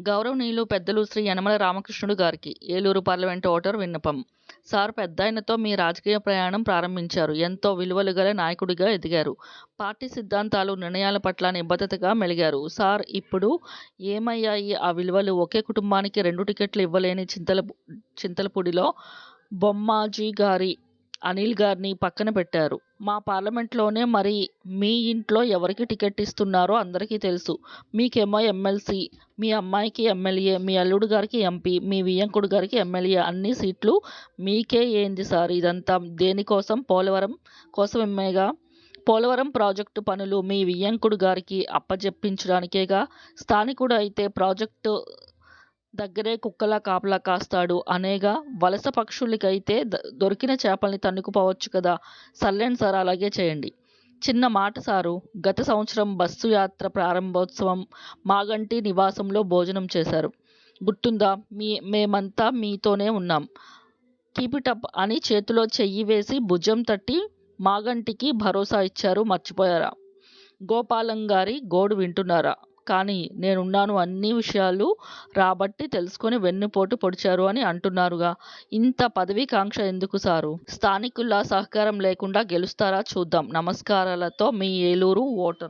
గౌరవనీయులు పెద్దలు శ్రీ యనమల రామకృష్ణుడు గారికి ఏలూరు పార్లమెంటు ఓటర్ విన్నపం. సార్, పెద్దాయనతో మీ రాజకీయ ప్రయాణం ప్రారంభించారు. ఎంతో విలువలు గల నాయకుడిగా ఎదిగారు. పార్టీ సిద్ధాంతాలు, నిర్ణయాల పట్ల నిబద్ధతగా మెలిగారు. సార్, ఇప్పుడు ఏమయ్యాయి ఆ విలువలు? ఒకే కుటుంబానికి 2 టికెట్లు ఇవ్వలేని చింతలపూడిలో బొమ్మాజీ గారి అనిల్ గారిని పక్కన పెట్టారు. మా పార్లమెంట్లోనే. మరి మీ ఇంట్లో ఎవరికి టికెట్ ఇస్తున్నారో అందరికీ తెలుసు. మీకేమో ఎమ్మెల్సీ, మీ అమ్మాయికి ఎమ్మెల్యే, మీ అల్లుడు గారికి ఎంపీ, మీ వియ్యంకుడు గారికి ఎమ్మెల్యే, అన్ని సీట్లు మీకే. ఏంది సార్ ఇదంతా? దేనికోసం? పోలవరం కోసమేగా. పోలవరం ప్రాజెక్టు పనులు మీ వియ్యంకుడు గారికి అప్పజెప్పించడానికేగా. స్థానికుడు అయితే ప్రాజెక్టు దగ్గరే కుక్కలా కాపలా కాస్తాడు అనేగా. వలస పక్షులకైతే దొరికిన చేపల్ని తన్నుకుపోవచ్చు కదా. సర్లేండి సార్, అలాగే చేయండి. చిన్న మాట సారు, గత సంవత్సరం బస్సు యాత్ర ప్రారంభోత్సవం మాగంటి నివాసంలో భోజనం చేశారు. గుర్తుందా? మేమంతా మీతోనే ఉన్నాం. కీపిటప్ అని చేతిలో చెయ్యి వేసి భుజం తట్టి మాగంటికి భరోసా ఇచ్చారు. మర్చిపోయారా? గోపాలం గారి గోడు వింటున్నారా? కానీ నేనున్నాను, అన్ని విషయాలు రాబట్టి తెలుసుకొని వెన్నుపోటు పొడిచారు అని అంటున్నారుగా. ఇంత పదవీకాంక్ష ఎందుకు సారు? స్థానికుల సహకారం లేకుండా గెలుస్తారా? చూద్దాం. నమస్కారాలతో మీ ఏలూరు ఓటరు.